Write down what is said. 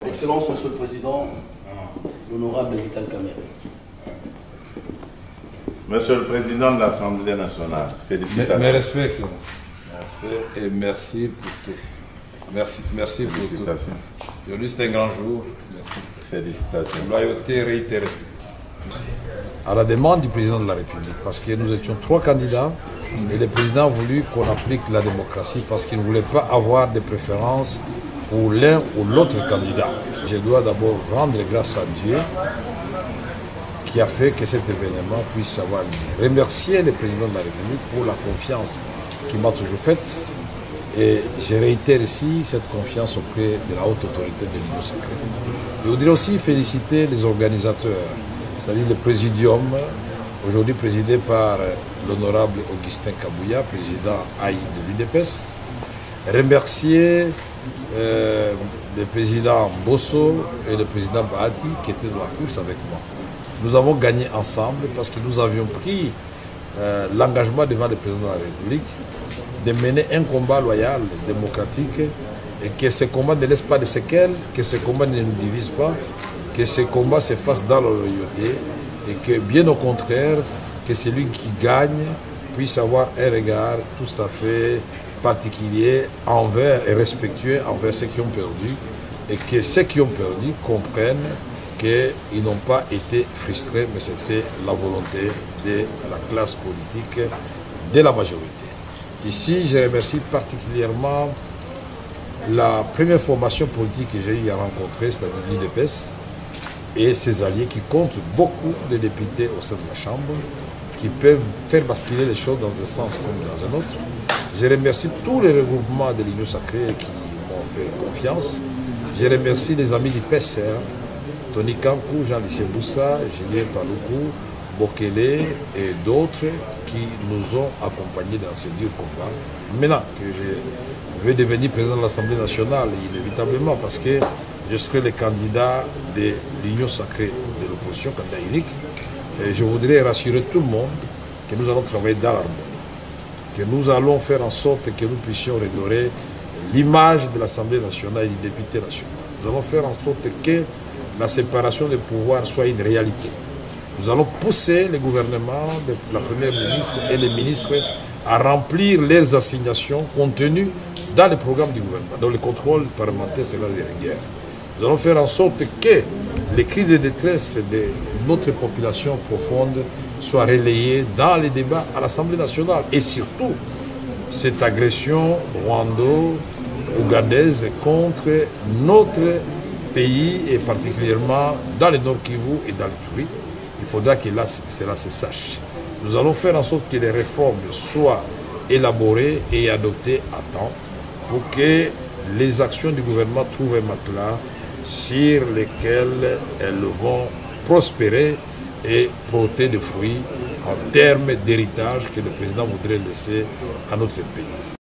Excellence, Monsieur le Président, l'honorable Vital Kamerhe. Monsieur le Président de l'Assemblée nationale, félicitations. Mes respects, Excellence. Mes respects et merci pour tout. Merci pour tout. Aujourd'hui, c'est un grand jour. Merci. Félicitations. Loyauté réitérée. À la demande du président de la République, parce que nous étions 3 candidats et le président a voulu qu'on applique la démocratie parce qu'il ne voulait pas avoir de préférence pour l'un ou l'autre candidat. Je dois d'abord rendre grâce à Dieu qui a fait que cet événement puisse avoir lieu. Remercier le président de la République pour la confiance qu'il m'a toujours faite et je réitère ici cette confiance auprès de la haute autorité de l'Union sacrée. Je voudrais aussi féliciter les organisateurs, c'est-à-dire le présidium, aujourd'hui présidé par l'honorable Augustin Kabouya, président AI de l'UDPS. Remercier le président Bosso et le président Bahati qui étaient dans la course avec moi. Nous avons gagné ensemble parce que nous avions pris l'engagement devant le président de la République de mener un combat loyal, démocratique, et que ce combat ne laisse pas de séquelles, que ce combat ne nous divise pas, que ce combat se fasse dans la loyauté et que, bien au contraire, que celui qui gagne puisse avoir un regard tout à fait particulier envers et respectueux envers ceux qui ont perdu et que ceux qui ont perdu comprennent qu'ils n'ont pas été frustrés, mais c'était la volonté de la classe politique de la majorité. Ici, je remercie particulièrement la première formation politique que j'ai eu à rencontrer, c'est-à-dire l'UDPS, et ses alliés qui comptent beaucoup de députés au sein de la Chambre, qui peuvent faire basculer les choses dans un sens comme dans un autre. Je remercie tous les regroupements de l'Union sacrée qui m'ont fait confiance. Je remercie les amis du PCR, Tony Kankou, Jean-Lycée Boussa, Julien Paloukou, Bokele et d'autres qui nous ont accompagnés dans ce dur combat. Maintenant que je vais devenir président de l'Assemblée nationale, inévitablement, parce que je serai le candidat de l'Union sacrée de l'opposition, candidat unique, et je voudrais rassurer tout le monde que nous allons travailler dans l'harmonie, que nous allons faire en sorte que nous puissions redorer l'image de l'Assemblée nationale et du député national. Nous allons faire en sorte que la séparation des pouvoirs soit une réalité. Nous allons pousser le gouvernement, la première ministre et les ministres à remplir leurs assignations contenues dans le programme du gouvernement, dont le contrôle parlementaire sera de rigueur. Nous allons faire en sorte que les cris de détresse de notre population profonde soient relayés dans les débats à l'Assemblée nationale. Et surtout, cette agression rwando-ougandaise contre notre pays, et particulièrement dans le Nord Kivu et dans l'Ituri, il faudra que là, cela se sache. Nous allons faire en sorte que les réformes soient élaborées et adoptées à temps pour que les actions du gouvernement trouvent un matelas sur lesquels elles vont prospérer et porter des fruits en termes d'héritage que le président voudrait laisser à notre pays.